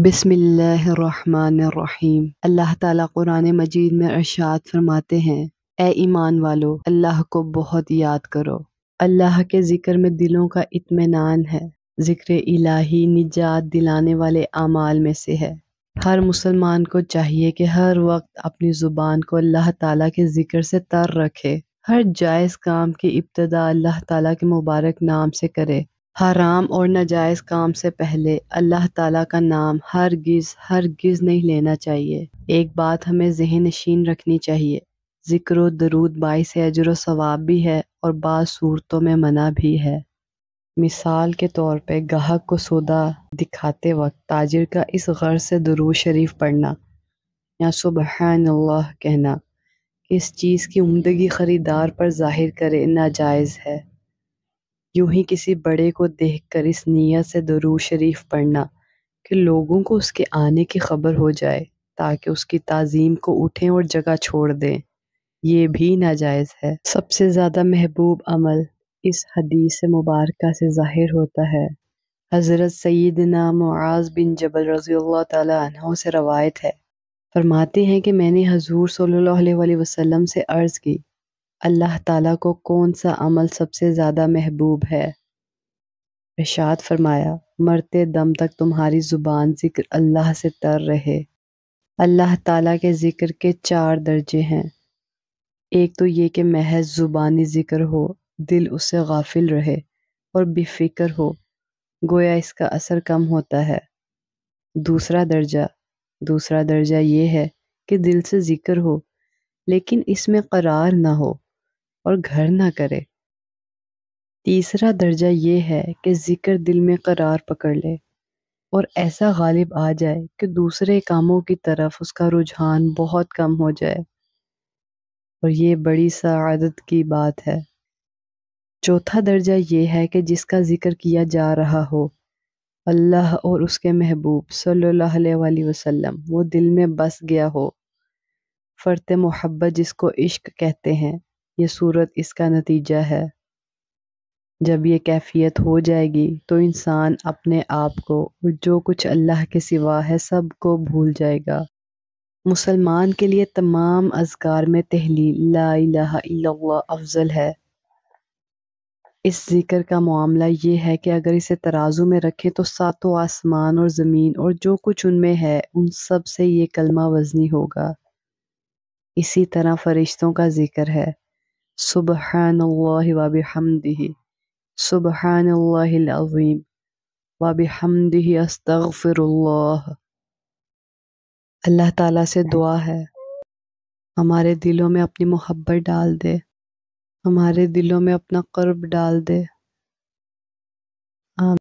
بسم اللہ الرحمن الرحیم۔ اللہ تعالیٰ قرآن مجید میں ارشاد فرماتے ہیں، اے ایمان والو، اللہ کو بہت یاد کرو۔ اللہ کے ذکر میں دلوں کا اطمینان ہے۔ ذکر الہی نجات دلانے والے اعمال میں سے ہے۔ ہر مسلمان کو چاہیے کہ ہر وقت اپنی زبان کو اللہ تعالیٰ کے ذکر سے تر رکھے۔ ہر جائز کام کی ابتدا اللہ تعالیٰ کے مبارک نام سے کرے۔ حرام اور ناجائز کام سے پہلے اللہ تعالیٰ کا نام ہرگز نہیں لینا چاہیے۔ ایک بات ہمیں ذہن نشین رکھنی چاہیے، ذکر و درود باعث اجر و ثواب بھی ہے اور بعض صورتوں میں منع بھی ہے۔ مثال کے طور پہ گاہک کو سودا دکھاتے وقت تاجر کا اس غرض سے درود شریف پڑھنا یا سبحان اللہ کہنا کہ اس چیز کی عمدگی خریدار پر ظاہر کرے، ناجائز ہے۔ یوں ہی کسی بڑے کو دیکھ کر اس نیت سے درود شریف پڑھنا کہ لوگوں کو اس کے آنے کی خبر ہو جائے تاکہ اس کی تعظیم کو اٹھیں اور جگہ چھوڑ دیں، یہ بھی ناجائز ہے۔ سب سے زیادہ محبوب عمل اس حدیث مبارکہ سے ظاہر ہوتا ہے۔ حضرت سیدنا معاذ بن جبل رضی اللہ تعالی عنہ سے روایت ہے، فرماتے ہیں کہ میں نے حضور صلی اللہ علیہ وسلم سے عرض کی، اللہ تعالیٰ کو کون سا عمل سب سے زیادہ محبوب ہے؟ ارشاد فرمایا، مرتے دم تک تمہاری زبان ذکر اللہ سے تر رہے۔ اللہ تعالیٰ کے ذکر کے 4 درجے ہیں۔ ایک تو یہ کہ محض زبانی ذکر ہو، دل اس سے غافل رہے اور بے فکر ہو، گویا اس کا اثر کم ہوتا ہے۔ دوسرا درجہ یہ ہے کہ دل سے ذکر ہو لیکن اس میں قرار نہ ہو اور گھر نہ کرے۔ تیسرا درجہ یہ ہے کہ ذکر دل میں قرار پکڑ لے اور ایسا غالب آ جائے کہ دوسرے کاموں کی طرف اس کا رجحان بہت کم ہو جائے، اور یہ بڑی سعادت کی بات ہے۔ چوتھا درجہ یہ ہے کہ جس کا ذکر کیا جا رہا ہو اللہ اور اس کے محبوب صلی اللہ علیہ وسلم وہ دل میں بس گیا ہو۔ فرط محبت جس کو عشق کہتے ہیں، یہ صورت اس کا نتیجہ ہے۔ جب یہ کیفیت ہو جائے گی تو انسان اپنے آپ کو اور جو کچھ اللہ کے سوا ہے سب کو بھول جائے گا۔ مسلمان کے لیے تمام اذکار میں تحلیل لا الہ الا اللہ افضل ہے۔ اس ذکر کا معاملہ یہ ہے کہ اگر اسے ترازو میں رکھیں تو 7 آسمان اور زمین اور جو کچھ ان میں ہے ان سب سے یہ کلمہ وزنی ہوگا۔ اسی طرح فرشتوں کا ذکر ہے، سبحان اللہ وبحمدہ، سبحان اللہ العظیم وبحمدہ استغفر اللہ۔ اللہ تعالیٰ سے دعا ہے ہمارے دلوں میں اپنی محبت ڈال دے، ہمارے دلوں میں اپنا قرب ڈال دے۔